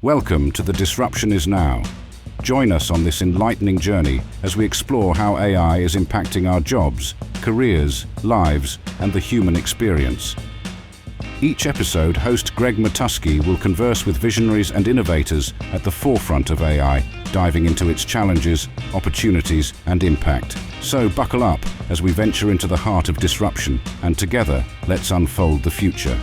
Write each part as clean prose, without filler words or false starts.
Welcome to The Disruption is Now. Join us on this enlightening journey as we explore how AI is impacting our jobs, careers, lives, and the human experience. Each episode, host Greg Matusky will converse with visionaries and innovators at the forefront of AI, diving into its challenges, opportunities, and impact. So buckle up as we venture into the heart of disruption, and together, let's unfold the future.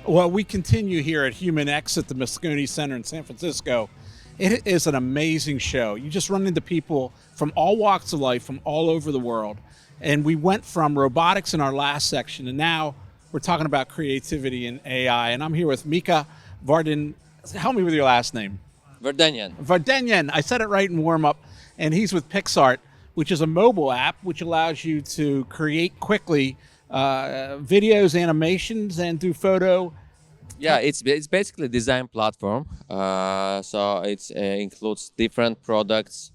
Well, we continue here at HumanX at the Moscone Center in San Francisco. It is an amazing show. You just run into people from all walks of life, from all over the world. And we went from robotics in our last section, and now we're talking about creativity and AI. And I'm here with Mikayel Vardanyan. Help me with your last name. Vardanyan. Vardanyan. I said it right in warm-up. And he's with Picsart, which is a mobile app which allows you to create quickly videos, animations, and do photo. Yeah, it's basically a design platform. So it includes different products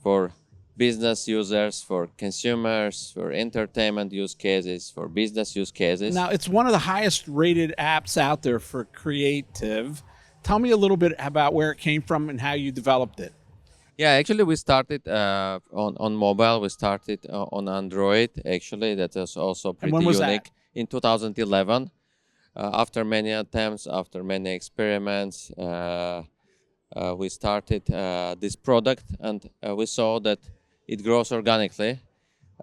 for business users, for consumers, for entertainment use cases, for business use cases. Now, it's one of the highest rated apps out there for creative. Tell me a little bit about where it came from and how you developed it. Yeah, actually we started on mobile. We started on Android. Actually, that was also pretty when was unique. That? In 2011, after many attempts, after many experiments, we started this product, and we saw that it grows organically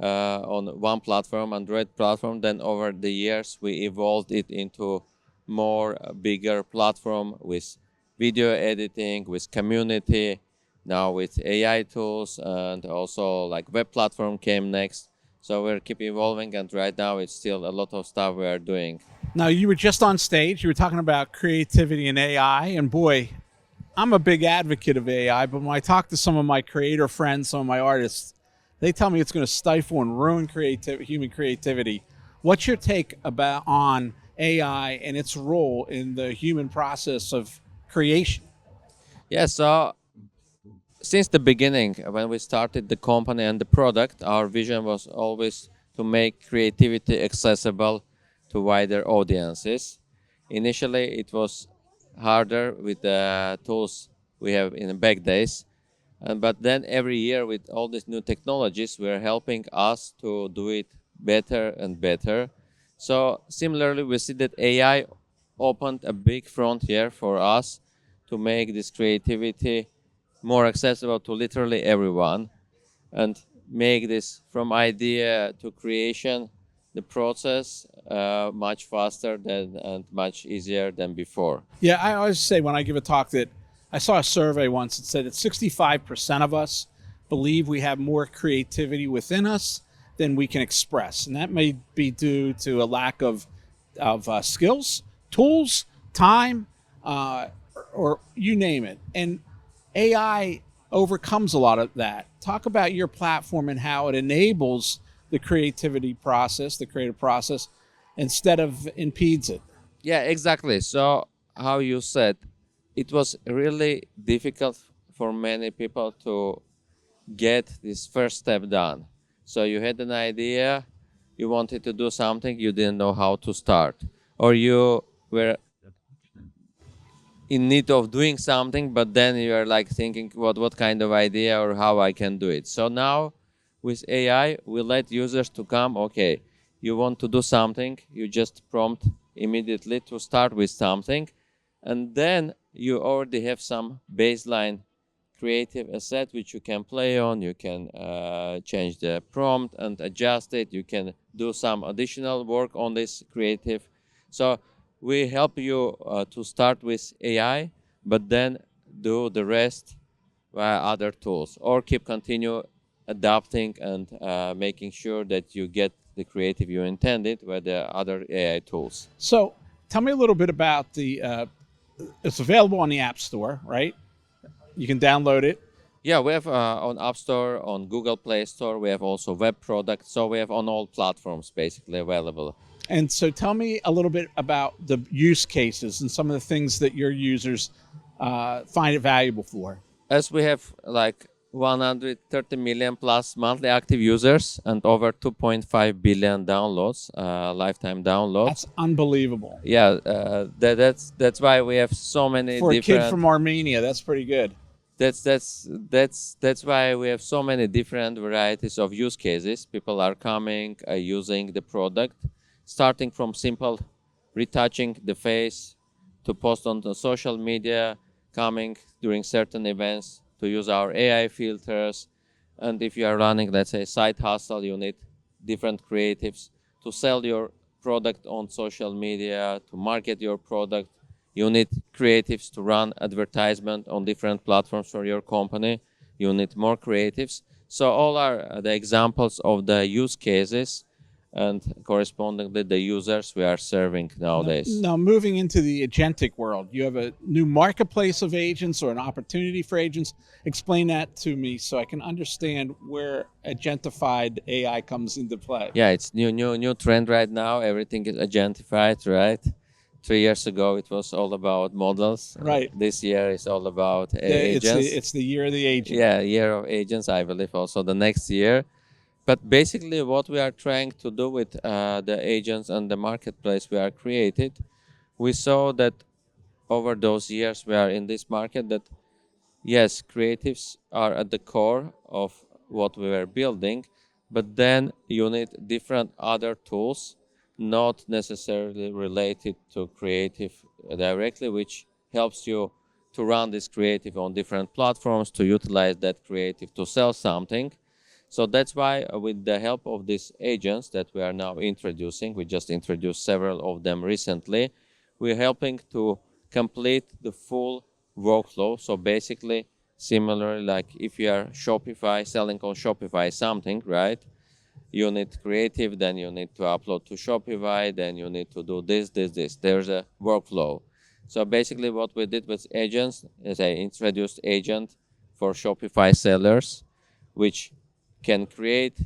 on one platform, Android platform. Then over the years, we evolved it into more bigger platform with video editing, with community. Now with AI tools, and also like web platform came next. So we're keep evolving, and right now it's still a lot of stuff we are doing. Now, you were just on stage, you were talking about creativity and AI, and boy, I'm a big advocate of AI, but when I talk to some of my creator friends, some of my artists, they tell me it's going to stifle and ruin human creativity. What's your take on AI and its role in the human process of creation? Yeah, so since the beginning, when we started the company and the product, our vision was always to make creativity accessible to wider audiences. Initially, it was harder with the tools we have in the back days. But then every year with all these new technologies, we're helping us to do it better and better. So similarly, we see that AI opened a big frontier for us to make this creativity more accessible to literally everyone, and make this from idea to creation, the process much faster and much easier than before. Yeah, I always say when I give a talk that I saw a survey once that said that 65% of us believe we have more creativity within us than we can express. And that may be due to a lack of skills, tools, time, or you name it. And AI overcomes a lot of that. Talk about your platform and how it enables the creativity process, the creative process, instead of impedes it. Yeah, exactly. So how you said, it was really difficult for many people to get this first step done. So you had an idea, you wanted to do something, you didn't know how to start. Or you were in need of doing something, but then you're like thinking what kind of idea or how I can do it. So now with AI, we let users to come, okay, you want to do something, you just prompt immediately to start with something, and then you already have some baseline creative asset which you can play on. You can change the prompt and adjust it. You can do some additional work on this creative. So we help you to start with AI, but then do the rest via other tools, or continue adapting and making sure that you get the creative you intended with the other AI tools. So tell me a little bit about it's available on the App Store, right? You can download it. Yeah, we have on App Store, on Google Play Store. We have also web products. So we have on all platforms basically available. And so tell me a little bit about the use cases and some of the things that your users find it valuable for. As we have like 130 million plus monthly active users and over 2.5 billion downloads, lifetime downloads. That's unbelievable. Yeah, that's why we have so many For a different. kid from Armenia, that's pretty good. That's why we have so many different varieties of use cases. People are coming, using the product, starting from simple retouching the face to post on the social media, coming during certain events to use our AI filters. And if you are running, let's say, side hustle, you need different creatives to sell your product on social media, to market your product. You need creatives to run advertisement on different platforms for your company. You need more creatives. So all are the examples of the use cases and correspondingly the users we are serving nowadays. Now, moving into the agentic world, you have a new marketplace of agents or an opportunity for agents. Explain that to me so I can understand where agentified AI comes into play. Yeah, it's new trend right now. Everything is agentified, right? 3 years ago, it was all about models. Right. This year is all about agents. It's the year of the agent. Yeah, year of agents, I believe also the next year. But basically what we are trying to do with the agents and the marketplace we are created, we saw that over those years we are in this market that yes, creatives are at the core of what we were building, but then you need different other tools, not necessarily related to creative directly, which helps you to run this creative on different platforms, to utilize that creative to sell something. So that's why with the help of these agents that we are now introducing, we just introduced several of them recently, we're helping to complete the full workflow. So basically, similarly, like if you are Shopify, selling on Shopify something, right? You need creative, then you need to upload to Shopify, then you need to do this. There's a workflow. So basically what we did with agents is I introduced agent for Shopify sellers, which can create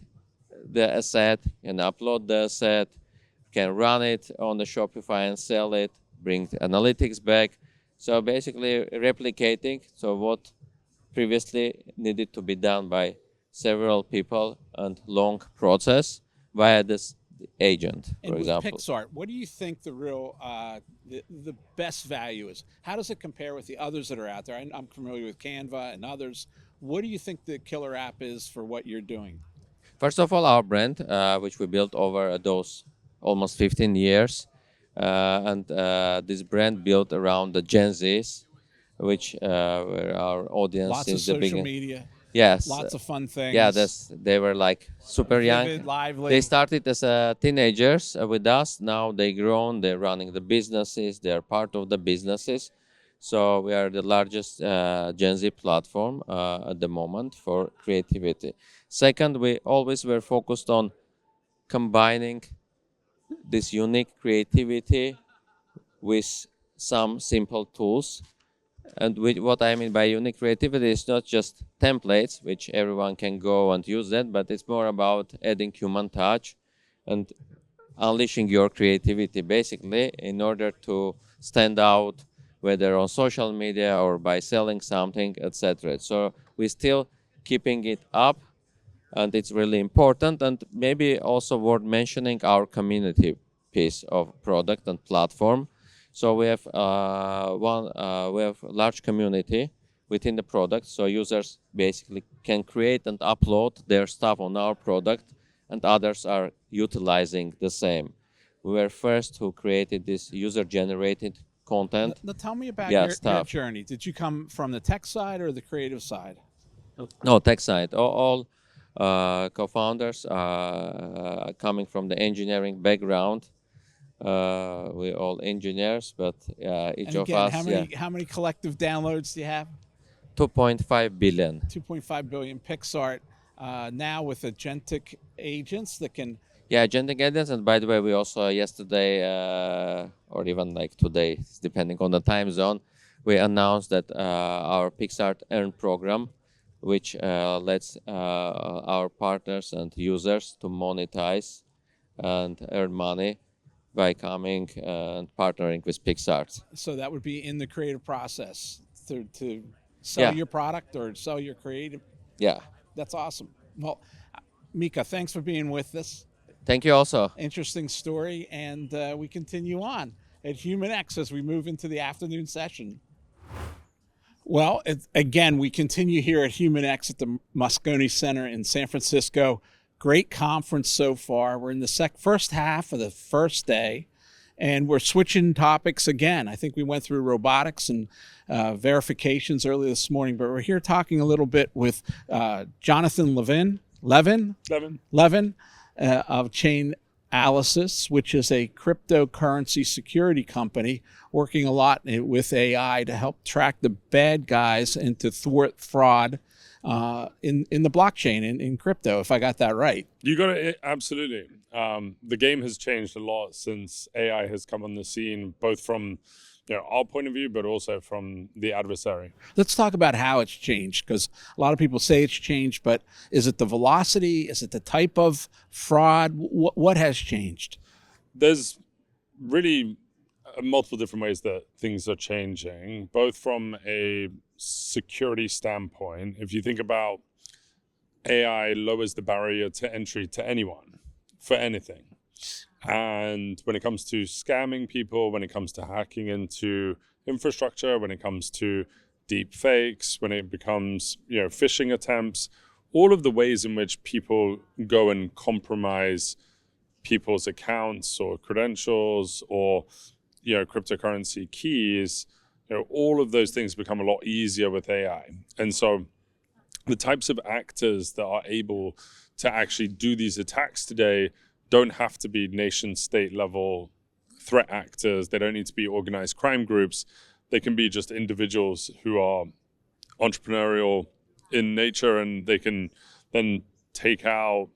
the asset, can upload the asset, can run it on the Shopify and sell it, bring the analytics back. So basically replicating so what previously needed to be done by several people and long process via this agent, for example. With Picsart, what do you think the real the best value is? How does it compare with the others that are out there? I'm familiar with Canva and others. What do you think the killer app is for what you're doing? First of all, our brand, which we built over those almost 15 years, and this brand built around the Gen Zs, which were our audience Lots since of the social beginning. media. Yes. Lots of fun things. Yeah, they were like super Vivid, young. lively. They started as teenagers with us. Now they grown. They're running the businesses. They're part of the businesses. So we are the largest Gen Z platform at the moment for creativity. Second, we always were focused on combining this unique creativity with some simple tools. And what I mean by unique creativity is not just templates, which everyone can go and use that, but it's more about adding human touch and unleashing your creativity basically in order to stand out, whether on social media or by selling something, etc. So we're still keeping it up, and it's really important. And maybe also worth mentioning our community piece of product and platform. So we have we have a large community within the product. So users basically can create and upload their stuff on our product, and others are utilizing the same. We were first who created this user-generated content. Now tell me about your journey. Did you come from the tech side or the creative side? No, tech side. All co-founders coming from the engineering background. We're all engineers, but each of us. How many collective downloads do you have? 2.5 billion. 2.5 billion. Picsart now with agentic agents that can. Yeah, agentic agents, and by the way, we also yesterday or even like today, depending on the time zone, we announced that our Picsart Earn program, which lets our partners and users to monetize and earn money by coming and partnering with Picsart. So that would be in the creative process to sell your product or sell your creative? Yeah. That's awesome. Well, Mika, thanks for being with us. Thank you also. Interesting story, and we continue on at HumanX as we move into the afternoon session. Well, again, we continue here at HumanX at the Moscone Center in San Francisco. Great conference so far. We're in the first half of the first day, and we're switching topics again. I think we went through robotics and verifications earlier this morning, but we're here talking a little bit with Jonathan Levin of Chainalysis, which is a cryptocurrency security company working a lot with AI to help track the bad guys and to thwart fraud in the blockchain, in crypto, if I got that right. You got it, absolutely. The game has changed a lot since AI has come on the scene, both from our point of view, but also from the adversary. Let's talk about how it's changed, because a lot of people say it's changed, but is it the velocity? Is it the type of fraud? What has changed? There's really multiple different ways that things are changing, both from a security standpoint. If you think about AI lowers the barrier to entry to anyone for anything. And when it comes to scamming people, when it comes to hacking into infrastructure, when it comes to deep fakes, when it becomes, phishing attempts, all of the ways in which people go and compromise people's accounts or credentials or, cryptocurrency keys, all of those things become a lot easier with AI. And so the types of actors that are able to actually do these attacks today don't have to be nation state level threat actors. They don't need to be organized crime groups. They can be just individuals who are entrepreneurial in nature, and they can then take out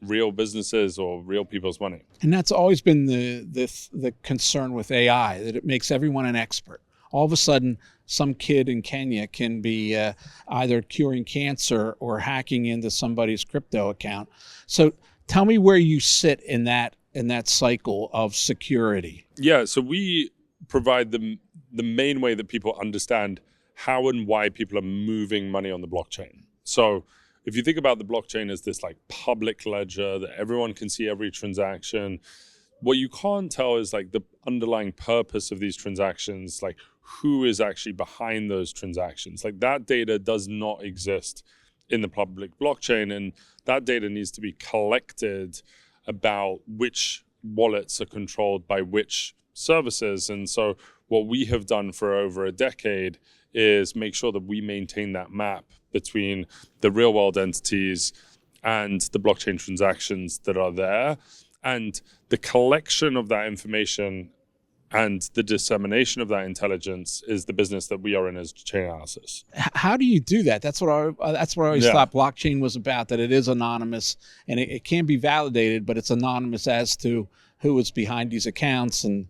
real businesses or real people's money. And that's always been the concern with AI, that it makes everyone an expert. All of a sudden, some kid in Kenya can be either curing cancer or hacking into somebody's crypto account. So tell me where you sit in that cycle of security. Yeah, so we provide the main way that people understand how and why people are moving money on the blockchain. So if you think about the blockchain as this public ledger that everyone can see every transaction, what you can't tell is the underlying purpose of these transactions, who is actually behind those transactions. That data does not exist in the public blockchain, and that data needs to be collected about which wallets are controlled by which services. And so what we have done for over a decade is make sure that we maintain that map between the real world entities and the blockchain transactions that are there. And the collection of that information and the dissemination of that intelligence is the business that we are in as Chainalysis. How do you do that? That's what I always thought blockchain was about, that it is anonymous and it can be validated, but it's anonymous as to who is behind these accounts. And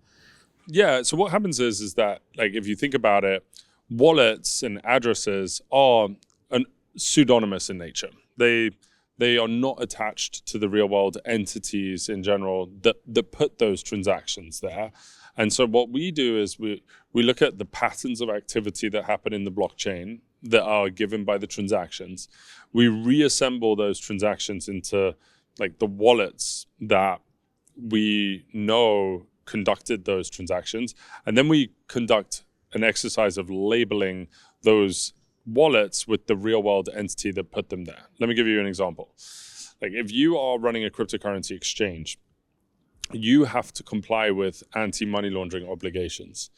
yeah, so what happens is that if you think about it, wallets and addresses are pseudonymous in nature. They are not attached to the real world entities in general that put those transactions there. And so what we do is we look at the patterns of activity that happen in the blockchain that are given by the transactions. We reassemble those transactions into the wallets that we know conducted those transactions. And then we conduct an exercise of labeling those wallets with the real world entity that put them there. Let me give you an example. If you are running a cryptocurrency exchange, you have to comply with anti-money laundering obligations.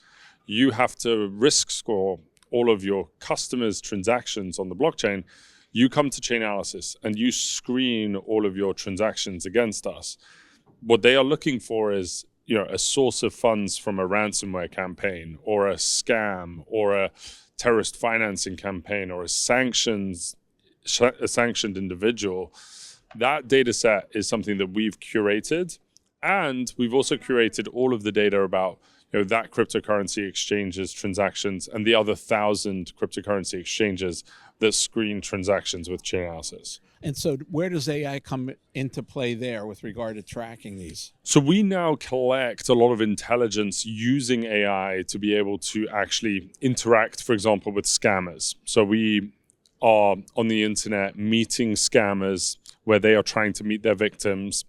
You have to risk score all of your customers' transactions on the blockchain. You come to Chainalysis and you screen all of your transactions against us. What they are looking for is a source of funds from a ransomware campaign or a scam or a terrorist financing campaign or a sanctioned individual. That data set is something that we've curated, and we've also curated all of the data about that cryptocurrency exchange's transactions and the other 1,000 cryptocurrency exchanges that screen transactions with Chainalysis. And so where does AI come into play there with regard to tracking these? So we now collect a lot of intelligence using AI to be able to actually interact, for example, with scammers. So we are on the internet meeting scammers where they are trying to meet their victims.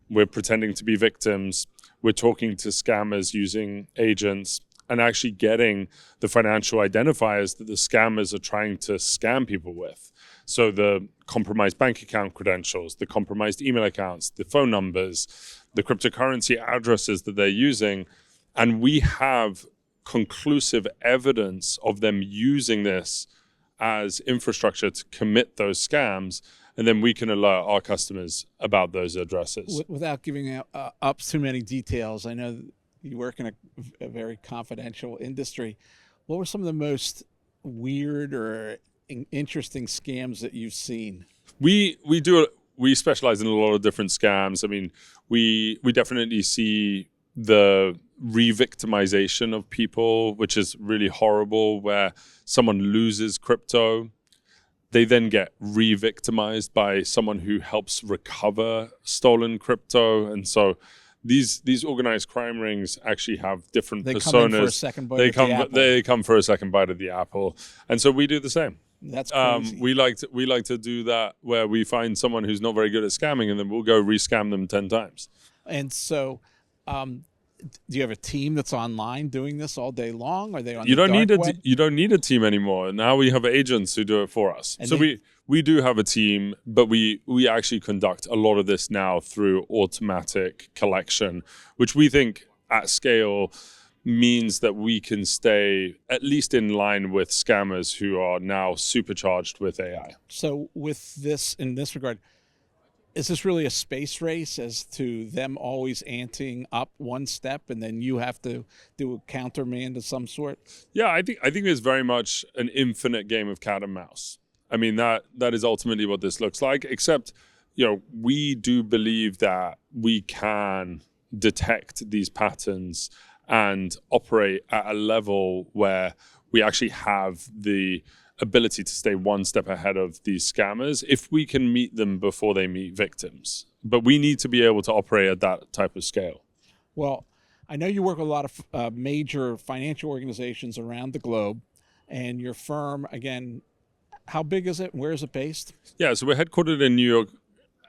We're pretending to be victims. We're talking to scammers using agents and actually getting the financial identifiers that the scammers are trying to scam people with. So the compromised bank account credentials, the compromised email accounts, the phone numbers, the cryptocurrency addresses that they're using. And we have conclusive evidence of them using this as infrastructure to commit those scams. And then we can alert our customers about those addresses. Without giving up too many details, I know you work in a very confidential industry. What were some of the most weird or interesting scams that you've seen? We specialize in a lot of different scams. I mean, we definitely see the re-victimization of people, which is really horrible, where someone loses crypto. They then get re-victimized by someone who helps recover stolen crypto. And so these organized crime rings actually have different personas. Come in for a second bite of the apple. They come for a second bite of the apple. And so we do the same. That's crazy. We like to do that where we find someone who's not very good at scamming, and then we'll go re-scam them 10 times. And so do you have a team that's online doing this all day long? Are they on you the don't need dark web? You don't need a team anymore. Now we have agents who do it for us. And so we do have a team, but we actually conduct a lot of this now through automatic collection, which we think at scale means that we can stay at least in line with scammers who are now supercharged with AI. So with this, in this regard, is this really a space race as to them always anting up one step and then you have to do a countermand of some sort? Yeah, I think it's very much an infinite game of cat and mouse. I mean, that is ultimately what this looks like, except, we do believe that we can detect these patterns and operate at a level where we actually have the ability to stay one step ahead of these scammers if we can meet them before they meet victims. But we need to be able to operate at that type of scale. Well, I know you work with a lot of major financial organizations around the globe, and your firm, again, how big is it? Where is it based? Yeah, so we're headquartered in New York,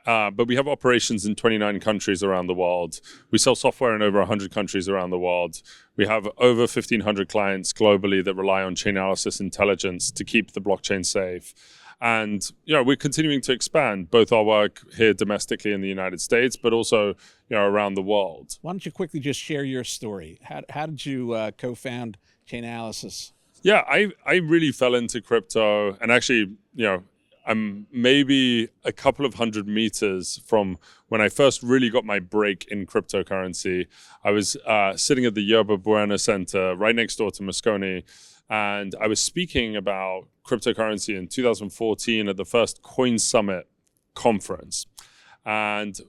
but we have operations in 29 countries around the world. We sell software in over 100 countries around the world. We have over 1,500 clients globally that rely on Chainalysis intelligence to keep the blockchain safe. And we're continuing to expand both our work here domestically in the United States, but also around the world. Why don't you quickly just share your story? How did you co-found Chainalysis? Yeah, I really fell into crypto, and actually, I'm maybe a couple of 100 meters from when I first really got my break in cryptocurrency. I was sitting at the Yerba Buena Center right next door to Moscone, and I was speaking about cryptocurrency in 2014 at the first Coin Summit conference. And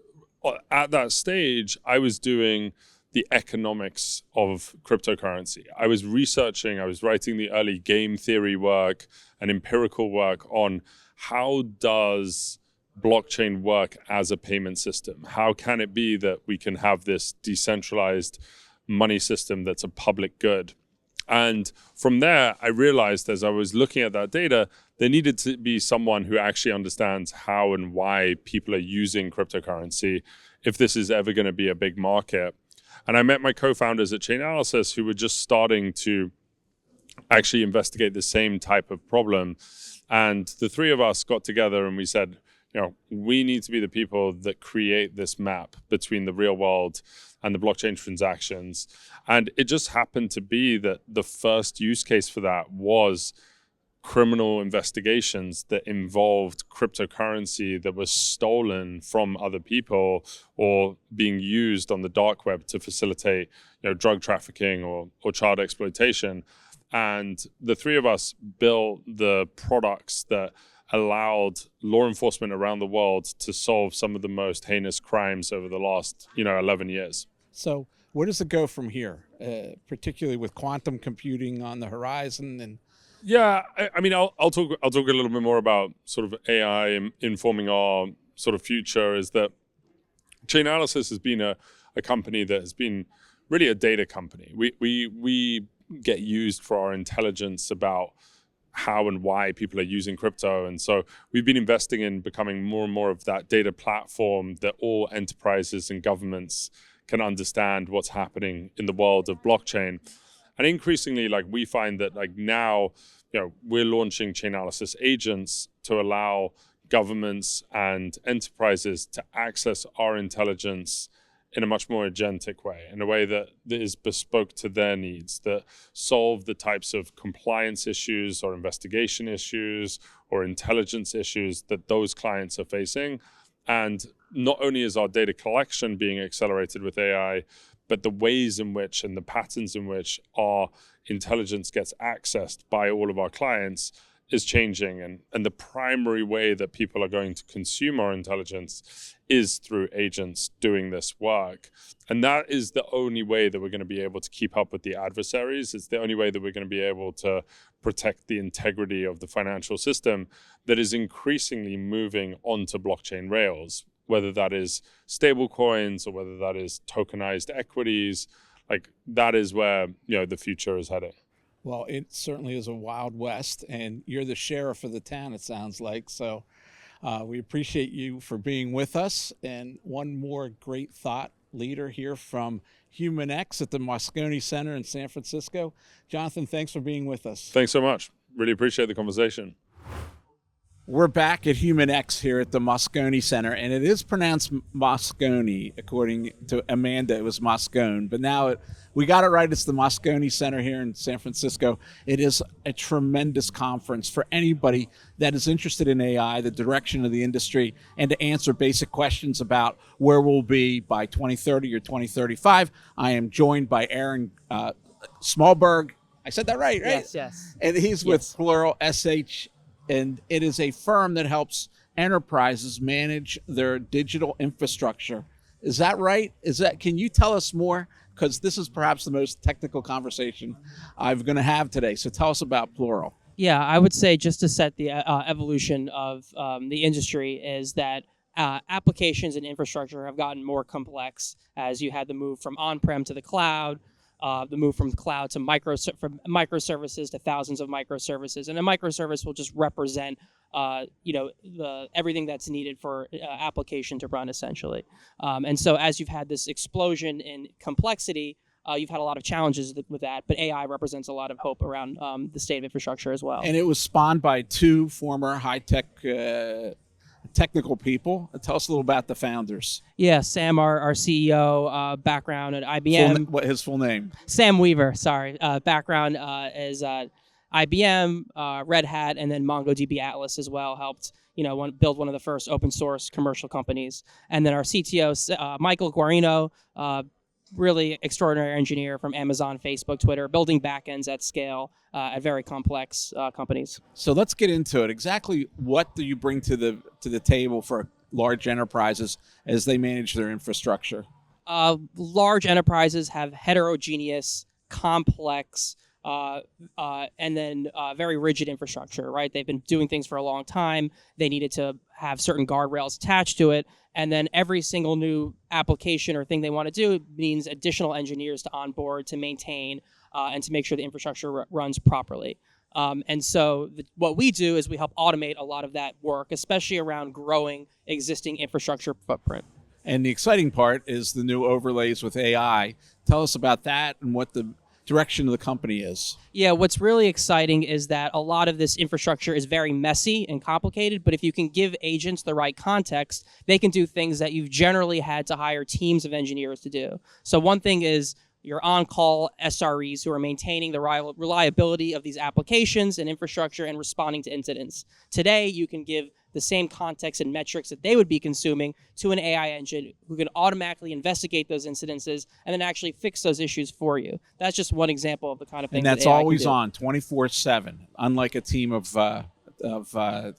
at that stage, I was doing the economics of cryptocurrency. I was researching, I was writing the early game theory work and empirical work on how does blockchain work as a payment system? How can it be that we can have this decentralized money system that's a public good? And from there, I realized as I was looking at that data, there needed to be someone who actually understands how and why people are using cryptocurrency if this is ever going to be a big market. And I met my co-founders at Chainalysis who were just starting to actually investigate the same type of problem. And the three of us got together and we said, we need to be the people that create this map between the real world and the blockchain transactions. And it just happened to be that the first use case for that was criminal investigations that involved cryptocurrency that was stolen from other people or being used on the dark web to facilitate drug trafficking or child exploitation. And the three of us built the products that allowed law enforcement around the world to solve some of the most heinous crimes over the last 11 years. So where does it go from here, particularly with quantum computing on the horizon? And yeah, I mean, I'll talk a little bit more about sort of AI informing our sort of future. Is that Chainalysis has been a company that has been really a data company. We get used for our intelligence about how and why people are using crypto. And so we've been investing in becoming more and more of that data platform that all enterprises and governments can understand what's happening in the world of blockchain. And increasingly, like, we find that, like, now, we're launching Chainalysis agents to allow governments and enterprises to access our intelligence in a much more agentic way, in a way that is bespoke to their needs, that solve the types of compliance issues or investigation issues or intelligence issues that those clients are facing. And not only is our data collection being accelerated with AI, but the ways in which and the patterns in which our intelligence gets accessed by all of our clients is changing. And the primary way that people are going to consume our intelligence is through agents doing this work. And that is the only way that we're going to be able to keep up with the adversaries. It's the only way that we're going to be able to protect the integrity of the financial system that is increasingly moving onto blockchain rails, whether that is stable coins or whether that is tokenized equities. Like, that is where, the future is heading. Well, it certainly is a wild west, and you're the sheriff of the town, it sounds like. So we appreciate you for being with us. And one more great thought leader here from HumanX at the Moscone Center in San Francisco. Jonathan, thanks for being with us. Thanks so much. Really appreciate the conversation. We're back at HumanX here at the Moscone Center, and it is pronounced Moscone. According to Amanda, it was Moscone, but now we got it right. It's the Moscone Center here in San Francisco. It is a tremendous conference for anybody that is interested in AI, the direction of the industry, and to answer basic questions about where we'll be by 2030 or 2035. I am joined by Aaron Smallberg. I said that right? Yes. And he's with Plural SH. And it is a firm that helps enterprises manage their digital infrastructure. Is that right? Can you tell us more? Because this is perhaps the most technical conversation I'm going to have today. So tell us about Plural. Yeah, I would say, just to set the evolution of the industry, is that applications and infrastructure have gotten more complex as you had the move from on-prem to the cloud, the move from cloud to microservices to thousands of microservices. And a microservice will just represent everything that's needed for application to run, essentially. And so as you've had this explosion in complexity, you've had a lot of challenges with that, but AI represents a lot of hope around the state of infrastructure as well. And it was spawned by two former high-tech technical people. Tell us a little about the founders. Yeah, Sam, our CEO, background at IBM. What his full name? Sam Weaver, sorry. Background is IBM, Red Hat, and then MongoDB Atlas as well. Helped build one of the first open source commercial companies. And then our CTO, Michael Guarino, really extraordinary engineer from Amazon, Facebook, Twitter, building backends at scale at very complex companies. So let's get into it. Exactly what do you bring to the table for large enterprises as they manage their infrastructure? Large enterprises have heterogeneous, complex, and then very rigid infrastructure, right? They've been doing things for a long time. They needed to have certain guardrails attached to it. And then every single new application or thing they want to do means additional engineers to onboard, to maintain, and to make sure the infrastructure runs properly. And so what we do is we help automate a lot of that work, especially around growing existing infrastructure footprint. And the exciting part is the new overlays with AI. Tell us about that and what the direction of the company is. Yeah, what's really exciting is that a lot of this infrastructure is very messy and complicated, but if you can give agents the right context, they can do things that you've generally had to hire teams of engineers to do. So one thing is your on-call SREs who are maintaining the reliability of these applications and infrastructure and responding to incidents. Today, you can give the same context and metrics that they would be consuming to an AI engine who can automatically investigate those incidences and then actually fix those issues for you. That's just one example of the kind of thing that AI always on 24/7, unlike a team of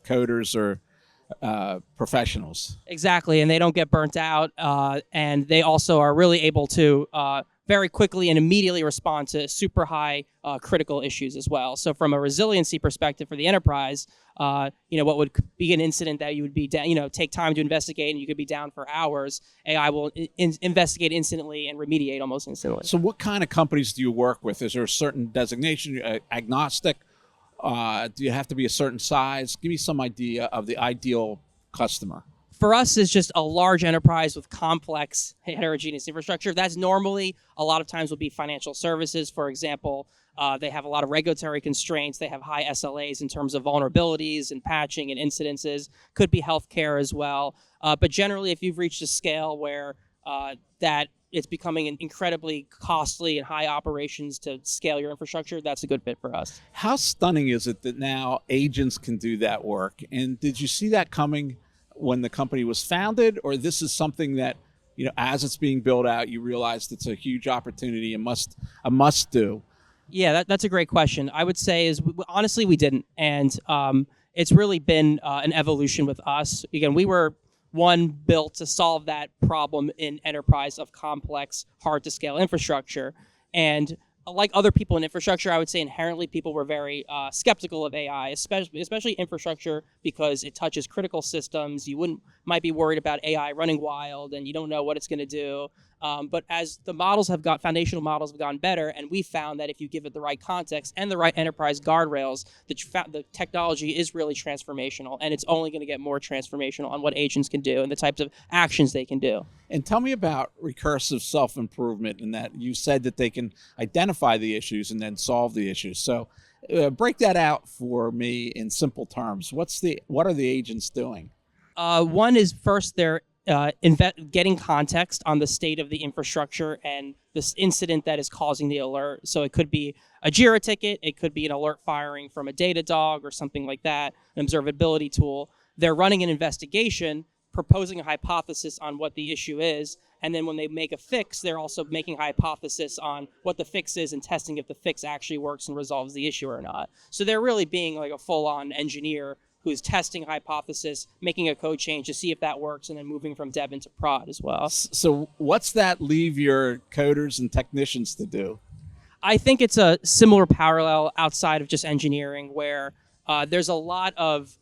coders or professionals. Exactly, and they don't get burnt out, and they also are really able to very quickly and immediately respond to super high critical issues as well. So from a resiliency perspective for the enterprise, what would be an incident that you would be down, take time to investigate and you could be down for hours, AI will investigate instantly and remediate almost instantly. So what kind of companies do you work with? Is there a certain designation, agnostic, Do you have to be a certain size? Give me some idea of the ideal customer. For us, it's just a large enterprise with complex heterogeneous infrastructure. That's normally a lot of times will be financial services, for example. They have a lot of regulatory constraints. They have high SLAs in terms of vulnerabilities and patching and incidences. Could be healthcare as well. But generally, if you've reached a scale where that it's becoming incredibly costly and high operations to scale your infrastructure, that's a good fit for us. How stunning is it that now agents can do that work? And did you see that coming when the company was founded, or this is something that, as it's being built out, you realized it's a huge opportunity and a must do? Yeah, that's a great question. I would say honestly, we didn't. And it's really been an evolution with us. Again, we were built to solve that problem in enterprise of complex, hard to scale infrastructure. And like other people in infrastructure, I would say inherently people were very skeptical of AI, especially infrastructure, because it touches critical systems. You might be worried about AI running wild and you don't know what it's going to do. But as the foundational models have gotten better, and we found that if you give it the right context and the right enterprise guardrails, the technology is really transformational, and it's only going to get more transformational on what agents can do and the types of actions they can do. And tell me about recursive self-improvement, in that you said that they can identify the issues and then solve the issues. So break that out for me in simple terms. What are the agents doing? One is first they're getting context on the state of the infrastructure and this incident that is causing the alert. So it could be a JIRA ticket, it could be an alert firing from a Datadog or something like that, an observability tool. They're running an investigation, proposing a hypothesis on what the issue is, and then when they make a fix, they're also making a hypothesis on what the fix is and testing if the fix actually works and resolves the issue or not. So they're really being like a full-on engineer who's testing a hypothesis, making a code change to see if that works, and then moving from dev into prod as well. So what's that leave your coders and technicians to do? I think it's a similar parallel outside of just engineering, where there's a lot of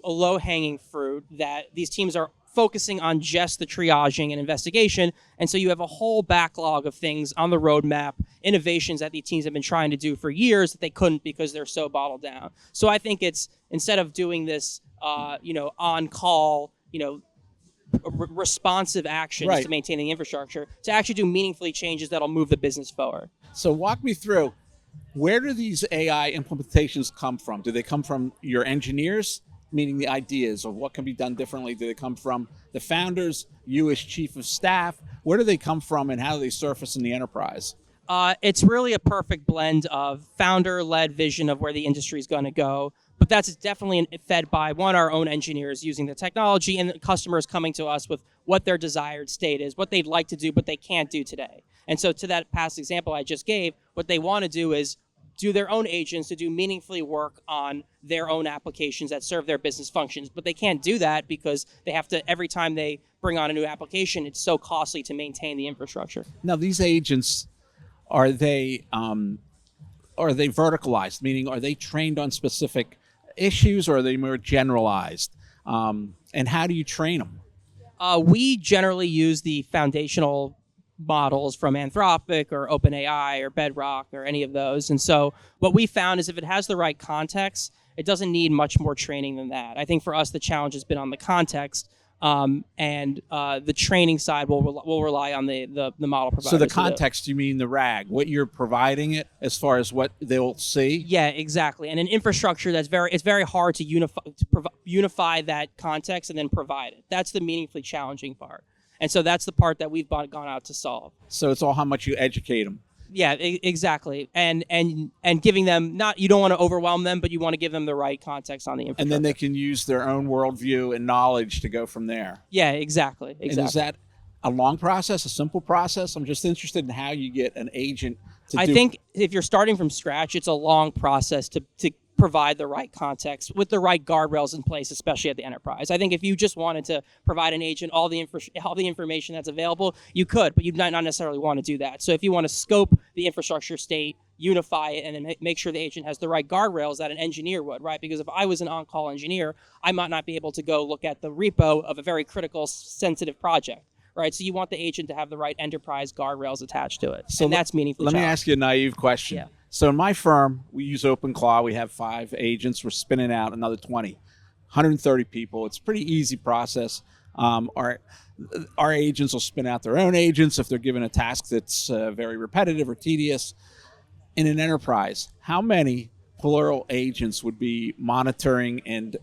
low-hanging fruit that these teams are focusing on just the triaging and investigation, and so you have a whole backlog of things on the roadmap, innovations that these teams have been trying to do for years that they couldn't because they're so bottled down. So I think it's, instead of doing this, on-call, responsive actions to maintaining the infrastructure, to actually do meaningfully changes that'll move the business forward. So walk me through, where do these AI implementations come from? Do they come from your engineers, meaning the ideas of what can be done differently? Do they come from the founders, you as chief of staff? Where do they come from, and how do they surface in the enterprise? It's really a perfect blend of founder-led vision of where the industry is going to go, but that's definitely fed by, our own engineers using the technology, and the customers coming to us with what their desired state is, what they'd like to do but they can't do today. And so to that past example I just gave, what they want to do is do their own agents to do meaningfully work on their own applications that serve their business functions. But they can't do that because they have to, every time they bring on a new application, it's so costly to maintain the infrastructure. Now, these agents, are they verticalized? Meaning, are they trained on specific issues, or are they more generalized? And how do you train them? We generally use the foundational models from Anthropic or OpenAI or Bedrock or any of those. And so what we found is if it has the right context, it doesn't need much more training than that. I think for us, the challenge has been on the context, and the training side will rely on the model provider. So the context, you mean the RAG, what you're providing it as far as what they'll see? Yeah, exactly. And an infrastructure it's very hard to unify that context and then provide it. That's the meaningfully challenging part. And so that's the part that we've gone out to solve. So it's all how much you educate them. Yeah, exactly. And giving them, you don't want to overwhelm them, but you want to give them the right context on the infrastructure. And then they can use their own worldview and knowledge to go from there. Yeah, exactly. And is that a long process, a simple process? I'm just interested in how you get an agent to I think if you're starting from scratch, it's a long process to provide the right context with the right guardrails in place, especially at the enterprise. I think if you just wanted to provide an agent all the information that's available, you could, but you might not necessarily want to do that. So if you want to scope the infrastructure state, unify it, and then make sure the agent has the right guardrails that an engineer would, right? Because if I was an on-call engineer, I might not be able to go look at the repo of a very critical, sensitive project. Right, so you want the agent to have the right enterprise guardrails attached to it, so that's meaningful. Let me ask you a naive question. Yeah. So in my firm, we use OpenClaw. We have 5 agents. We're spinning out another 20, 130 people. It's a pretty easy process. Our agents will spin out their own agents if they're given a task that's very repetitive or tedious. In an enterprise, how many Plural agents would be monitoring and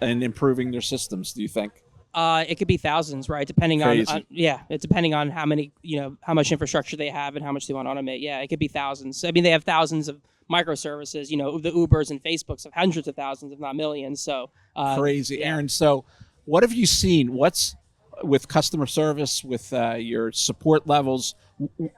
improving their systems, do you think? It could be thousands, right? Depending it's depending on how many, how much infrastructure they have and how much they want to automate. Yeah, it could be thousands. I mean, they have thousands of microservices. The Ubers and Facebooks have hundreds of thousands, if not millions. So crazy, yeah. Aaron. So, what have you seen? What's with customer service, with your support levels?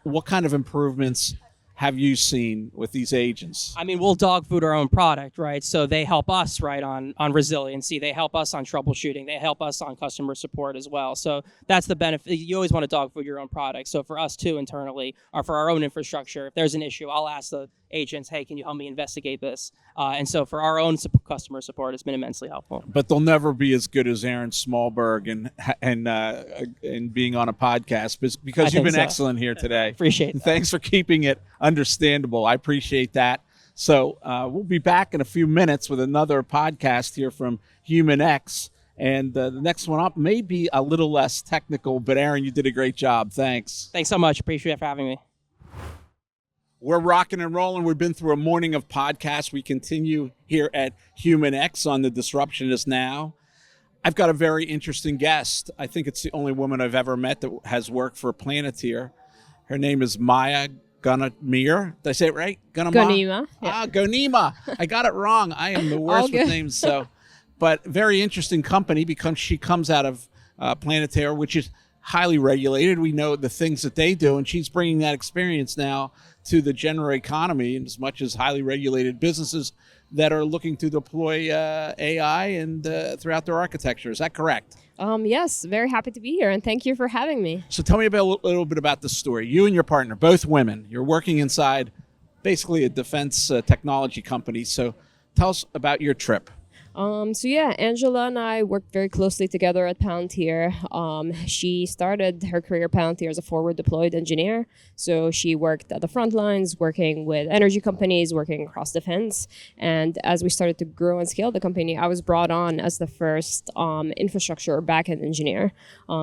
What kind of improvements have you seen with these agents? I mean, we'll dog food our own product, right? So they help us, right, on resiliency. They help us on troubleshooting. They help us on customer support as well. So that's the benefit. You always want to dog food your own product. So for us too, internally, or for our own infrastructure, if there's an issue, I'll ask the agents, hey, can you help me investigate this? And so for our own customer support, it's been immensely helpful. But they'll never be as good as Aaron Smallberg and being on a podcast because you've been excellent here today. Appreciate that. Thanks for keeping it understandable. I appreciate that. So we'll be back in a few minutes with another podcast here from HumanX. And the next one up may be a little less technical, but Aaron, you did a great job. Thanks. Thanks so much. Appreciate it for having me. We're rocking and rolling. We've been through a morning of podcasts. We continue here at HumanX on The Disruption Is Now. I've got a very interesting guest. I think it's the only woman I've ever met that has worked for Planeteer. Her name is Mayada Gonimah. Did I say it right? Gonimah. Yeah. Gonimah. I got it wrong. I am the worst with names. But very interesting company because she comes out of Planeteer, which is highly regulated. We know the things that they do, and she's bringing that experience now to the general economy, and as much as highly regulated businesses that are looking to deploy AI and throughout their architecture. Is that correct? Yes, very happy to be here, and thank you for having me. So tell me about a little bit about the story. You and your partner, both women, you're working inside basically a defense technology company. So tell us about your trip. Angela and I worked very closely together at Palantir. She started her career at Palantir as a forward deployed engineer. So she worked at the front lines, working with energy companies, working across defense. And as we started to grow and scale the company, I was brought on as the first infrastructure backend engineer.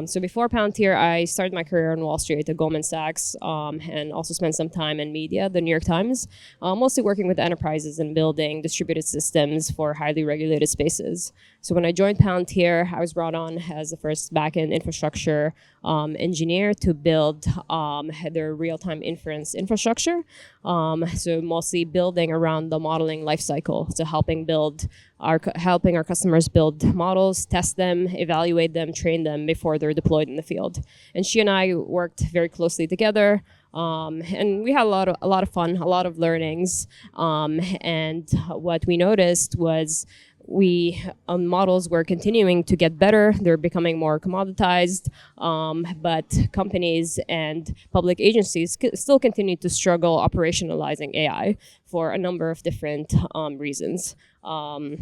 So before Palantir, I started my career on Wall Street at Goldman Sachs, and also spent some time in media, the New York Times, mostly working with enterprises and building distributed systems for highly regulated spaces. So when I joined Palantir, I was brought on as the first backend infrastructure engineer to build their real-time inference infrastructure. So mostly building around the modeling lifecycle, so helping our customers build models, test them, evaluate them, train them before they're deployed in the field. And she and I worked very closely together. And we had a lot of fun, a lot of learnings. And what we noticed was models were continuing to get better. They're becoming more commoditized, but companies and public agencies still continue to struggle operationalizing AI for a number of different reasons. So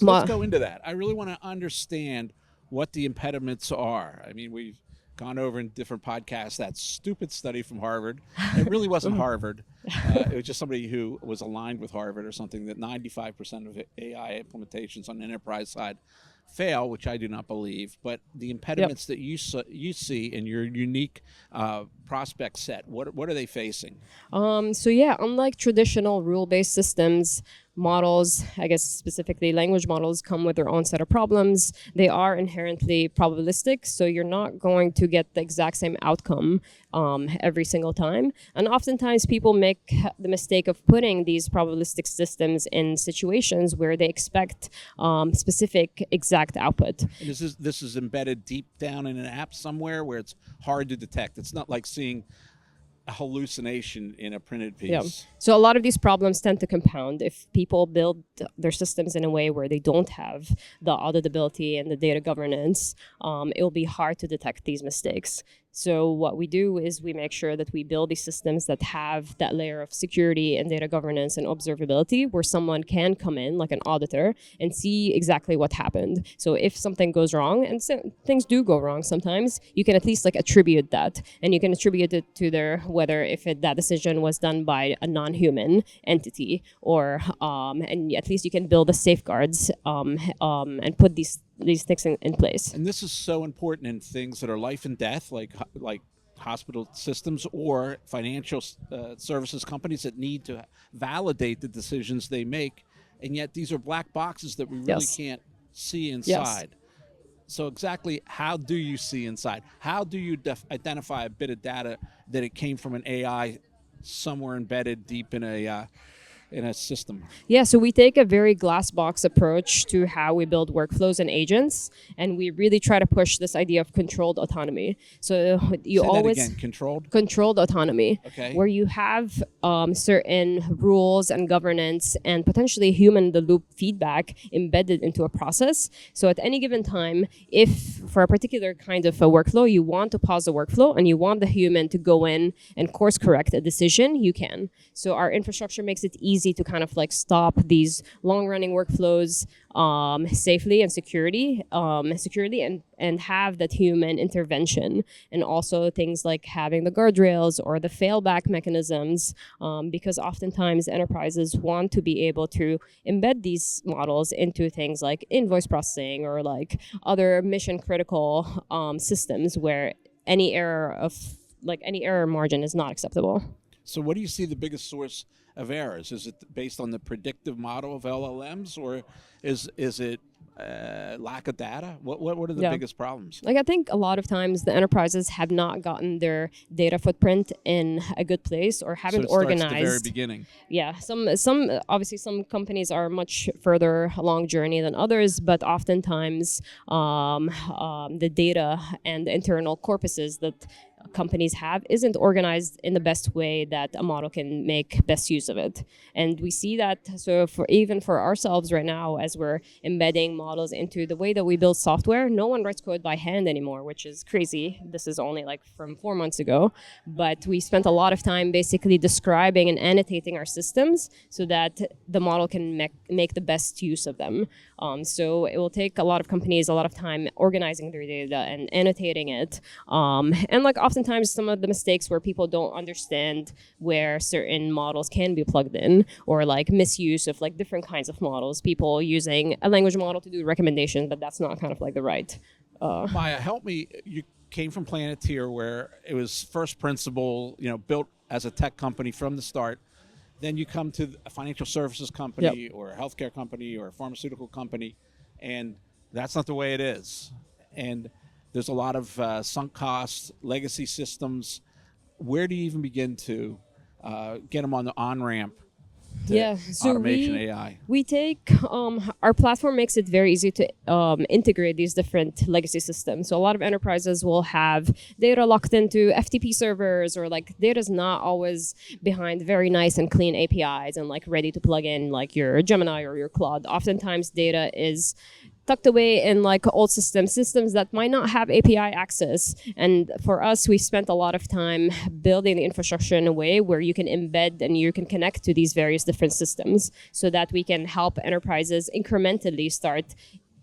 let's go into that. I really want to understand what the impediments are. I mean, we've gone over in different podcasts that stupid study from Harvard. It really wasn't Harvard. It was just somebody who was aligned with Harvard or something, that 95% of AI implementations on the enterprise side fail, which I do not believe. But the impediments that you see in your unique prospect set, what are they facing? Unlike traditional rule-based systems, models, I guess specifically language models, come with their own set of problems. They are inherently probabilistic, so you're not going to get the exact same outcome every single time. And oftentimes people make the mistake of putting these probabilistic systems in situations where they expect specific exact output. And this is embedded deep down in an app somewhere where it's hard to detect. It's not like seeing a hallucination in a printed piece. Yeah. So a lot of these problems tend to compound if people build their systems in a way where they don't have the auditability and the data governance. It will be hard to detect these mistakes. So what we do is we make sure that we build these systems that have that layer of security and data governance and observability where someone can come in, like an auditor, and see exactly what happened. So if something goes wrong, and things do go wrong sometimes, you can at least like attribute that, and you can attribute it to whether if that decision was done by a non-human entity, or and at least you can build the safeguards and put these things in place. And this is so important in things that are life and death, like hospital systems or financial services companies that need to validate the decisions they make. And yet these are black boxes that we really can't see inside. So exactly how do you see inside? How do you identify a bit of data that it came from an AI somewhere embedded deep in a system? Yeah, so we take a very glass box approach to how we build workflows and agents, and we really try to push this idea of controlled autonomy. So you Say always that again, controlled autonomy, Okay. where you have certain rules and governance and potentially human-in-the-loop feedback embedded into a process. So at any given time, if for a particular kind of a workflow, you want to pause the workflow and you want the human to go in and course correct a decision, you can. So our infrastructure makes it easy to kind of like stop these long-running workflows safely and securely, and have that human intervention, and also things like having the guardrails or the failback mechanisms, because oftentimes enterprises want to be able to embed these models into things like invoice processing or like other mission critical systems where any error margin is not acceptable. So what do you see the biggest source of errors? Is it based on the predictive model of LLMs, or is it lack of data? What are the biggest problems? Like, I think a lot of times the enterprises have not gotten their data footprint in a good place, or haven't organized. Starts at the very beginning. Yeah, some companies are much further along journey than others, but oftentimes the data and the internal corpuses that companies have isn't organized in the best way that a model can make best use of it. And we see that, so even for ourselves right now, as we're embedding models into the way that we build software, no one writes code by hand anymore, which is crazy. This is only like from 4 months ago, but we spent a lot of time basically describing and annotating our systems so that the model can make the best use of them. So it will take a lot of companies a lot of time organizing their data and annotating it. And like oftentimes some of the mistakes where people don't understand where certain models can be plugged in, or like misuse of like different kinds of models, people using a language model to do recommendations, but that's not kind of like the right. Maya, help me. You came from Planeteer, where it was first principle, built as a tech company from the start. Then you come to a financial services company, or a healthcare company, or a pharmaceutical company, and that's not the way it is. And there's a lot of sunk costs, legacy systems. Where do you even begin to get them on the on-ramp to so automation AI? We take, our platform makes it very easy to integrate these different legacy systems. So a lot of enterprises will have data locked into FTP servers, or like data's not always behind very nice and clean APIs and like ready to plug in like your Gemini or your Claude. Oftentimes data is tucked away in like old systems that might not have API access. And for us, we spent a lot of time building the infrastructure in a way where you can embed and you can connect to these various different systems, so that we can help enterprises incrementally start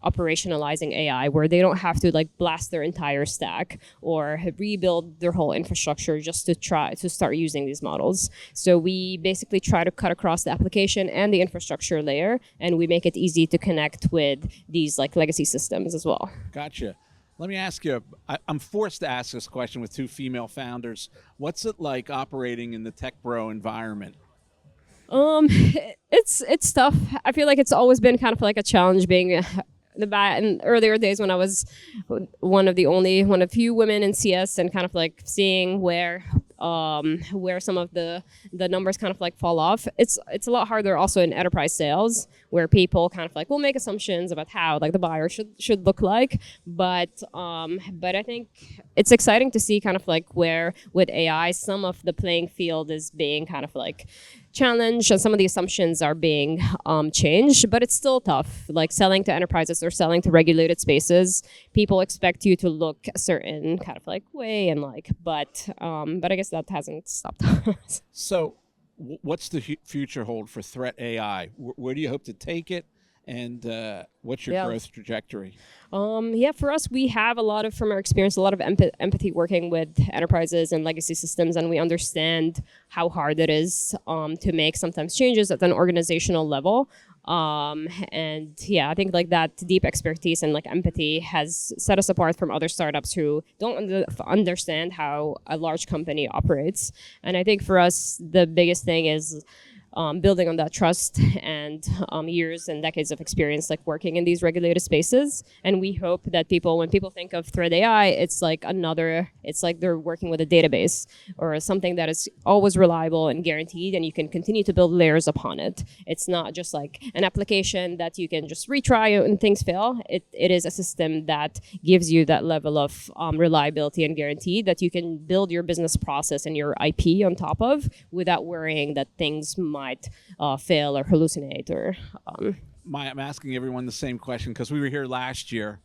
operationalizing AI, where they don't have to like blast their entire stack or rebuild their whole infrastructure just to try to start using these models. So we basically try to cut across the application and the infrastructure layer, and we make it easy to connect with these like legacy systems as well. Gotcha. Let me ask you, I'm forced to ask this question with two female founders. What's it like operating in the tech bro environment? It's tough. I feel like it's always been kind of like a challenge being in earlier days when I was one of the few women in CS, and kind of like seeing where some of the numbers kind of like fall off. It's a lot harder also in enterprise sales, where people kind of like will make assumptions about how like the buyer should look like. But I think it's exciting to see kind of like where with AI some of the playing field is being kind of like challenged and some of the assumptions are being changed, but it's still tough. Like selling to enterprises or selling to regulated spaces, people expect you to look a certain kind of like way and like, but I guess that hasn't stopped us. So, what's the future hold for threat AI? Where do you hope to take it? And what's your growth trajectory? For us, we have from our experience, a lot of empathy working with enterprises and legacy systems, and we understand how hard it is to make sometimes changes at an organizational level. I think like that deep expertise and like empathy has set us apart from other startups who don't understand how a large company operates. And I think for us, the biggest thing is building on that trust and years and decades of experience like working in these regulated spaces. And we hope that when people think of threat AI, it's like they're working with a database or something that is always reliable and guaranteed, and you can continue to build layers upon it. It's not just like an application that you can just retry and things fail. It is a system that gives you that level of reliability and guarantee that you can build your business process and your IP on top of without worrying that things might fail or hallucinate or I'm asking everyone the same question because we were here last year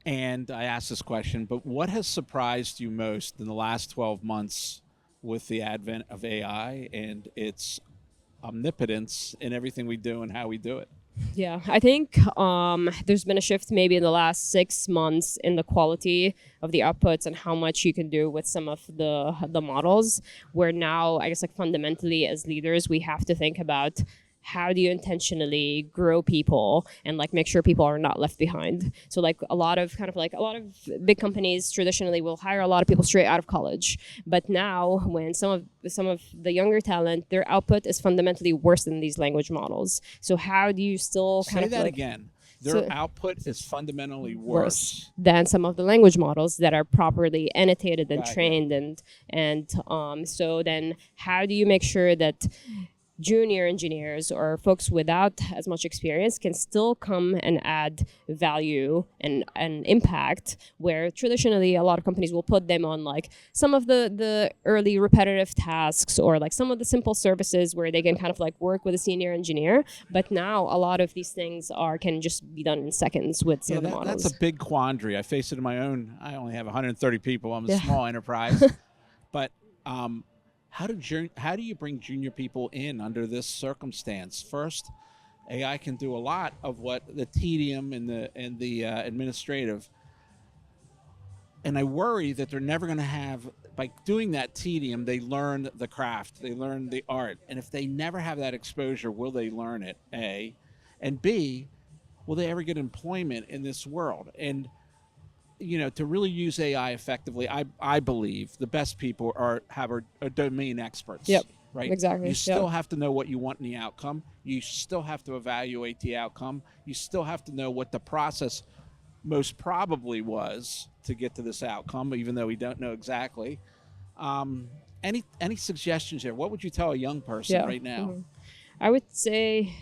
and I asked this question, but what has surprised you most in the last 12 months with the advent of AI and its omnipotence in everything we do and how we do it? Yeah, I think there's been a shift maybe in the last 6 months in the quality of the outputs and how much you can do with some of the models, where now, I guess, like fundamentally as leaders, we have to think about how do you intentionally grow people and like make sure people are not left behind. So like a lot of big companies traditionally will hire a lot of people straight out of college, but now when some of the younger talent, their output is fundamentally worse than these language models. So how do you still say that again? Their output is fundamentally worse than some of the language models that are properly annotated and trained, and so then how do you make sure that junior engineers or folks without as much experience can still come and add value and impact, where traditionally a lot of companies will put them on like some of the early repetitive tasks or like some of the simple services where they can kind of like work with a senior engineer. But now a lot of these things can just be done in seconds with some of the models. That's a big quandary. I face it in my own. I only have 130 people. I'm a small enterprise. But how do you bring junior people in under this circumstance? First, AI can do a lot of what the tedium and the administrative, and I worry that they're never going to have. By doing that tedium, they learn the craft, they learn the art, and if they never have that exposure, will they learn it? A, and B, will they ever get employment in this world? And to really use AI effectively, I believe the best people are domain experts. Yep. Right. Exactly. You still have to know what you want in the outcome. You still have to evaluate the outcome. You still have to know what the process most probably was to get to this outcome, even though we don't know exactly. Any suggestions here? What would you tell a young person right now? Mm-hmm. I would say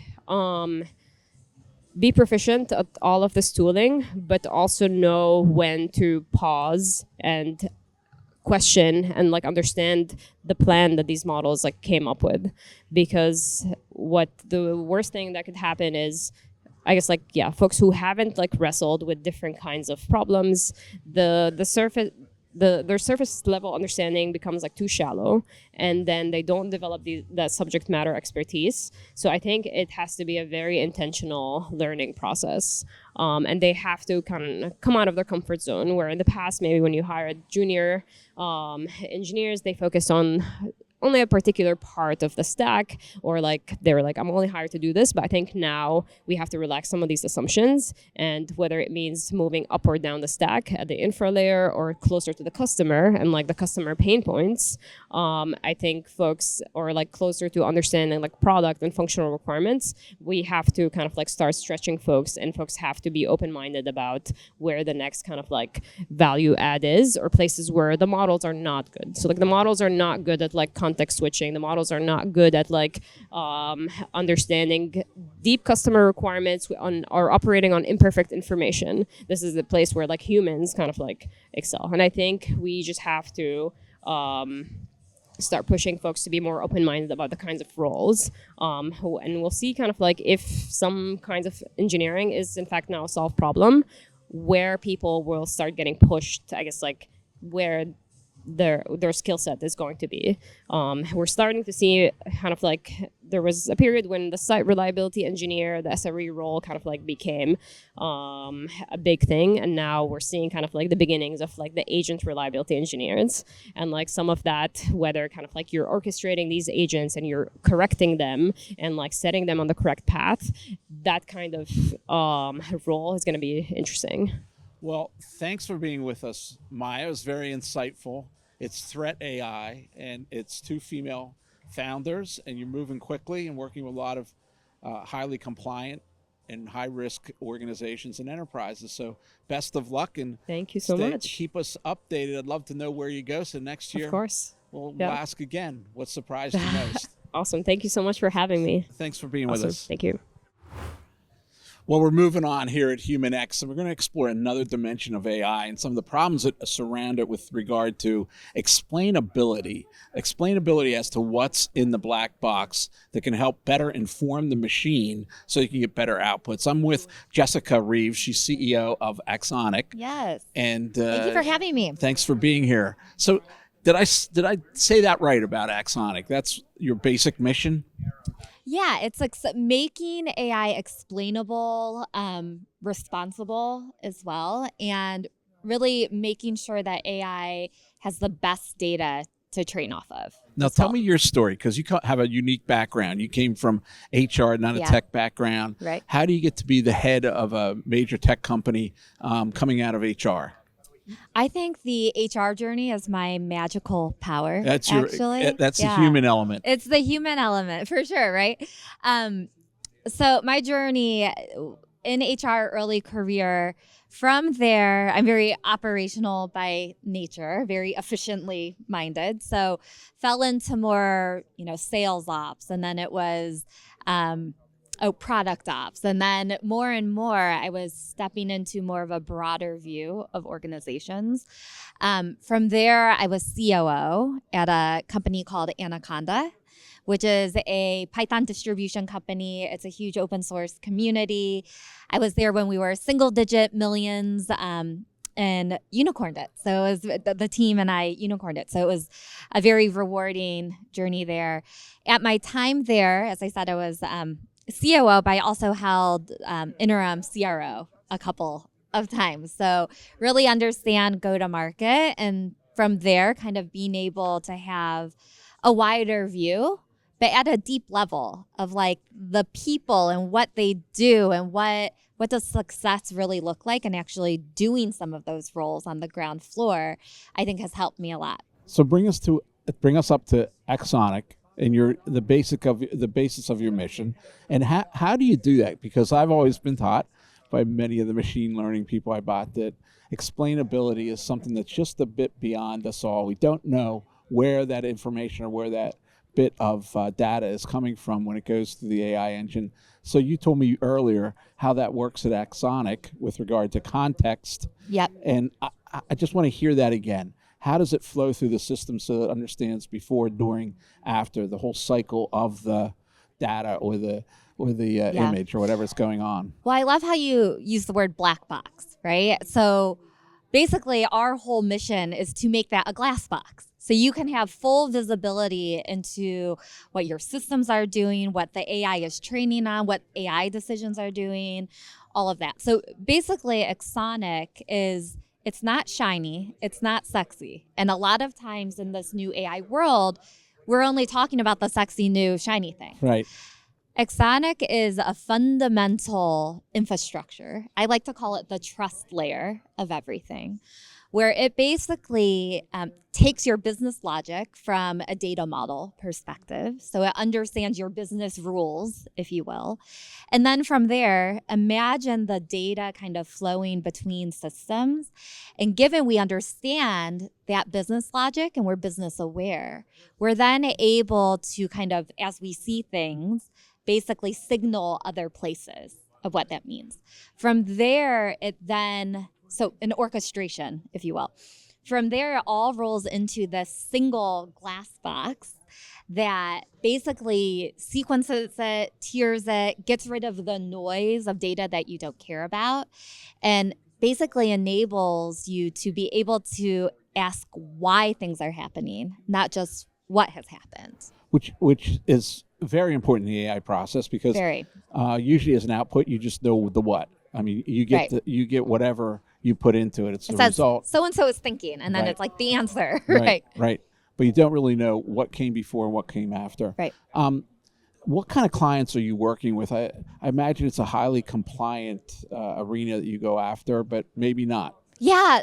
be proficient at all of this tooling, but also know when to pause and question and like understand the plan that these models like came up with. Because what the worst thing that could happen is, I guess, like, folks who haven't like wrestled with different kinds of problems, their surface level understanding becomes like too shallow, and then they don't develop that subject matter expertise. So I think it has to be a very intentional learning process, and they have to kind of come out of their comfort zone, where in the past maybe when you hired junior engineers, they focused on only a particular part of the stack, or like they were like, I'm only hired to do this. But I think now we have to relax some of these assumptions, and whether it means moving up or down the stack at the infra layer or closer to the customer and like the customer pain points, I think folks, or like closer to understanding like product and functional requirements, we have to kind of like start stretching folks, and folks have to be open-minded about where the next kind of like value add is, or places where the models are not good. So like the models are not good at like context switching. The models are not good at like understanding deep customer requirements or operating on imperfect information. This is the place where like humans kind of like excel. And I think we just have to start pushing folks to be more open-minded about the kinds of roles. And we'll see kind of like if some kinds of engineering is in fact now a solved problem, where people will start getting pushed, I guess, like where their skill set is going to be. We're starting to see kind of like there was a period when the site reliability engineer, the SRE role kind of like became a big thing. And now we're seeing kind of like the beginnings of like the agent reliability engineers. And like some of that, whether kind of like you're orchestrating these agents and you're correcting them and like setting them on the correct path, that kind of role is going to be interesting. Well, thanks for being with us, Maya. It was very insightful. It's Threat AI, and it's 2 female founders, and you're moving quickly and working with a lot of highly compliant and high-risk organizations and enterprises. So best of luck, and thank you so much. Keep us updated. I'd love to know where you go. So next year, of course, we'll ask again. What surprised you most? Awesome. Thank you so much for having me. Thanks for being with us. Thank you. Well, we're moving on here at HumanX, and we're going to explore another dimension of AI and some of the problems that surround it with regard to explainability. Explainability as to what's in the black box that can help better inform the machine so you can get better outputs. I'm with Jessica Reeves. She's CEO of AxonIQ. Yes. And thank you for having me. Thanks for being here. So did I say that right about AxonIQ? That's your basic mission? Yeah, it's like making AI explainable, responsible as well, and really making sure that AI has the best data to train off of. Now, tell me your story, because you have a unique background. You came from HR, not a tech background. Right. How do you get to be the head of a major tech company coming out of HR? I think the HR journey is my magical power. That's the human element. It's the human element for sure, right? So my journey in HR early career, from there, I'm very operational by nature, very efficiently minded. So fell into more, sales ops, and then it was product ops. And then more and more, I was stepping into more of a broader view of organizations. From there, I was COO at a company called Anaconda, which is a Python distribution company. It's a huge open source community. I was there when we were single-digit millions and unicorned it. So it was the team and I unicorned it. So it was a very rewarding journey there. At my time there, as I said, I was COO, but I also held interim CRO a couple of times. So really understand go-to-market, and from there kind of being able to have a wider view, but at a deep level of like the people and what they do and what does success really look like, and actually doing some of those roles on the ground floor, I think has helped me a lot. So bring us up to AxonIQ and the basis of your mission, and how do you do that? Because I've always been taught by many of the machine learning people I bought that explainability is something that's just a bit beyond us all. We don't know where that information or where that bit of data is coming from when it goes through the AI engine. So you told me earlier how that works at AxonIQ with regard to context. Yep. And I just want to hear that again. How does it flow through the system so it understands before, during, after, the whole cycle of the data or the image or whatever's going on? Well, I love how you use the word black box, right? So basically our whole mission is to make that a glass box. So you can have full visibility into what your systems are doing, what the AI is training on, what AI decisions are doing, all of that. So basically AxonIQ it's not shiny, it's not sexy. And a lot of times in this new AI world, we're only talking about the sexy new shiny thing. Right. AxonIQ is a fundamental infrastructure. I like to call it the trust layer of everything, where it basically takes your business logic from a data model perspective. So it understands your business rules, if you will. And then from there, imagine the data kind of flowing between systems. And given we understand that business logic and we're business aware, we're then able to kind of, as we see things, basically signal other places of what that means. From there, so an orchestration, if you will. From there, it all rolls into this single glass box that basically sequences it, tiers it, gets rid of the noise of data that you don't care about, and basically enables you to be able to ask why things are happening, not just what has happened. Which is very important in the AI process, because usually as an output, you just know the what. I mean, you get you get whatever you put into it. It's the result. So-and-so is thinking, and then it's like the answer. Right. But you don't really know what came before and what came after. Right. What kind of clients are you working with? I imagine it's a highly compliant arena that you go after, but maybe not. Yeah.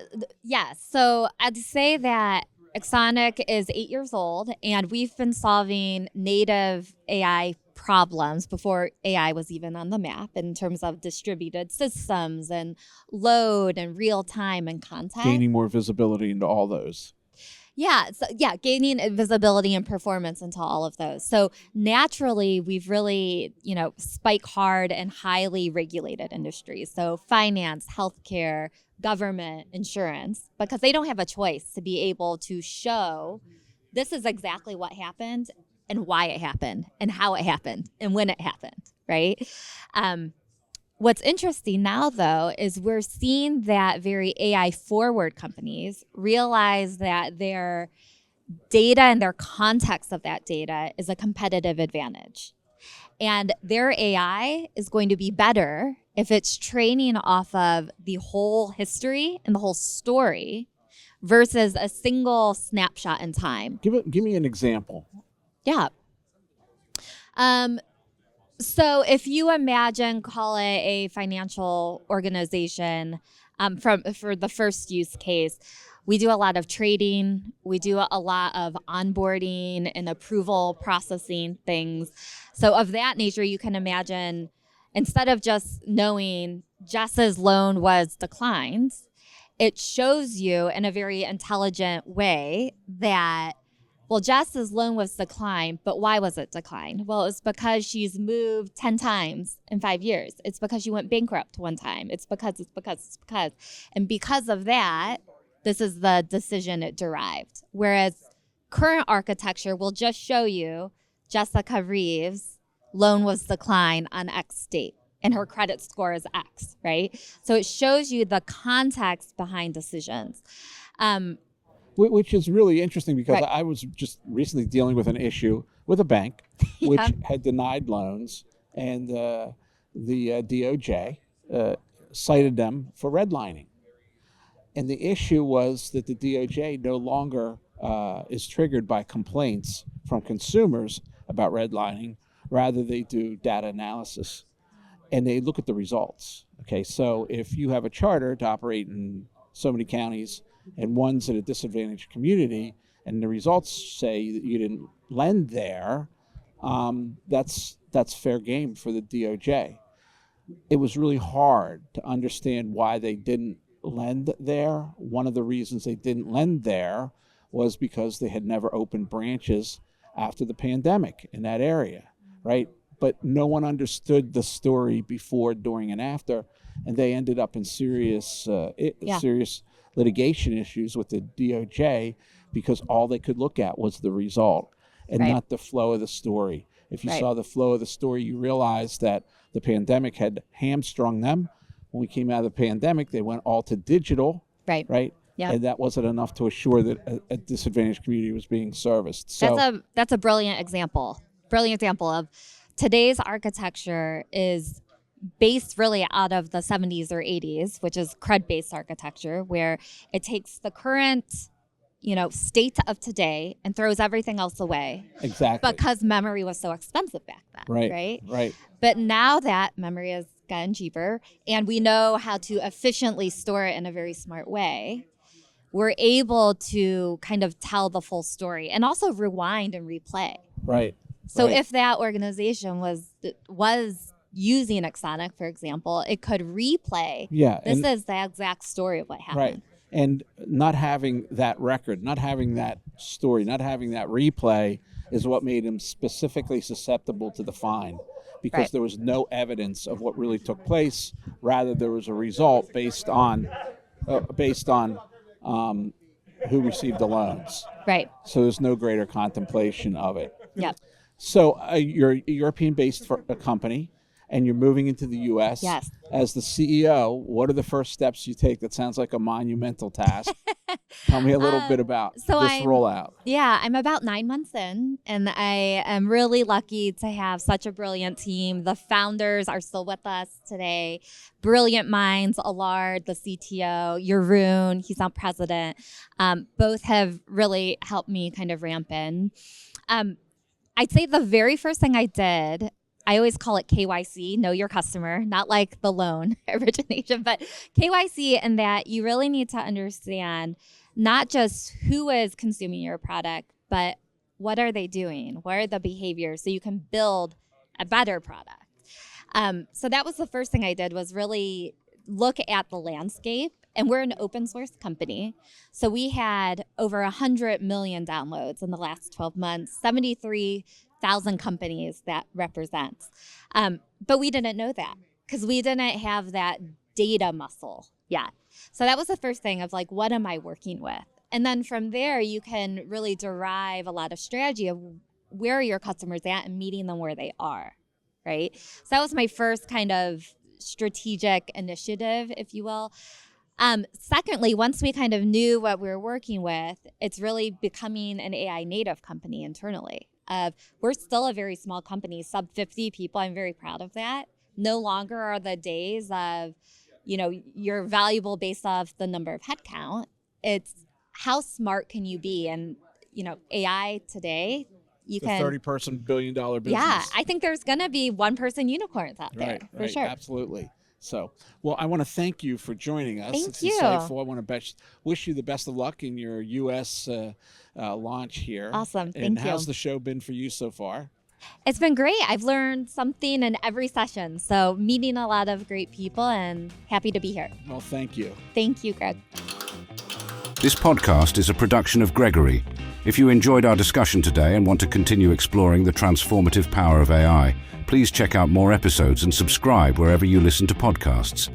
So I'd say that AxonIQ is 8 years old, and we've been solving native AI problems before AI was even on the map in terms of distributed systems and load and real time and content. Gaining more visibility into all those. Gaining visibility and performance into all of those. So naturally, we've really, spike hard and highly regulated industries. So finance, healthcare, government, insurance, because they don't have a choice to be able to show this is exactly what happened and why it happened and how it happened and when it happened, right? What's interesting now, though, is we're seeing that very AI-forward companies realize that their data and their context of that data is a competitive advantage. And their AI is going to be better if it's training off of the whole history and the whole story versus a single snapshot in time. Give me an example. Yeah. So if you imagine, call it a financial organization, for the first use case, we do a lot of trading. We do a lot of onboarding and approval processing things. So of that nature, you can imagine, instead of just knowing Jess's loan was declined, it shows you in a very intelligent way that, well, Jess's loan was declined, but why was it declined? Well, it's because she's moved 10 times in 5 years. It's because she went bankrupt one time. It's because. And because of that, this is the decision it derived. Whereas current architecture will just show you Jessica Reeves' loan was declined on X date, and her credit score is X, right? So it shows you the context behind decisions. Which is really interesting, because I was just recently dealing with an issue with a bank which had denied loans, and the DOJ cited them for redlining. And the issue was that the DOJ no longer is triggered by complaints from consumers about redlining. Rather, they do data analysis, and they look at the results. Okay, so if you have a charter to operate in so many counties, and one's in a disadvantaged community, and the results say that you didn't lend there, that's fair game for the DOJ. It was really hard to understand why they didn't lend there. One of the reasons they didn't lend there was because they had never opened branches after the pandemic in that area, right? But no one understood the story before, during, and after, and they ended up in serious litigation issues with the DOJ, because all they could look at was the result and not the flow of the story. If you saw the flow of the story, you realized that the pandemic had hamstrung them. When we came out of the pandemic, they went all to digital, right? Yep. And that wasn't enough to assure that a disadvantaged community was being serviced. So that's a brilliant example. Of today's architecture is based really out of the 70s or 80s, which is CRUD-based architecture, where it takes the current, state of today and throws everything else away. Exactly. Because memory was so expensive back then. Right. But now that memory has gotten cheaper, and we know how to efficiently store it in a very smart way, we're able to kind of tell the full story and also rewind and replay. Right. So if that organization was using AxonIQ, for example, it could replay. This is the exact story of what happened. Right. And not having that record, not having that story, not having that replay is what made him specifically susceptible to the fine, because there was no evidence of what really took place. Rather, there was a result based on who received the loans. Right. So there's no greater contemplation of it. Yep. So you're a European-based company, and you're moving into the U.S. Yes. As the CEO, what are the first steps you take? That sounds like a monumental task. Tell me a little bit about this rollout. Yeah, I'm about 9 months in, and I am really lucky to have such a brilliant team. The founders are still with us today. Brilliant minds, Allard, the CTO, Jeroen, he's now president. Both have really helped me kind of ramp in. I'd say the very first thing I did, I always call it KYC, know your customer, not like the loan origination, but KYC, in that you really need to understand not just who is consuming your product, but what are they doing? What are the behaviors, so you can build a better product? So that was the first thing I did, was really look at the landscape. And we're an open source company. So we had over 100 million downloads in the last 12 months, 73,000 companies that represents. But we didn't know that because we didn't have that data muscle yet. So that was the first thing of like, what am I working with? And then from there, you can really derive a lot of strategy of where are your customers at and meeting them where they are, right? So that was my first kind of strategic initiative, if you will. Secondly, once we kind of knew what we were working with, it's really becoming an AI native company internally. We're still a very small company, sub 50 people. I'm very proud of that. No longer are the days of, you're valuable based off the number of headcount. It's how smart can you be? And, AI today, you can 30-person billion-dollar business. Yeah, I think there's going to be one-person unicorns out there, for sure. Absolutely. So, well, I want to thank you for joining us. Thank it's you. Insightful. I want to wish you the best of luck in your U.S. Launch here. Awesome. Thank you. And how's the show been for you so far? It's been great. I've learned something in every session. So meeting a lot of great people, and happy to be here. Well, thank you. Thank you, Greg. This podcast is a production of Gregory. If you enjoyed our discussion today and want to continue exploring the transformative power of AI, please check out more episodes and subscribe wherever you listen to podcasts.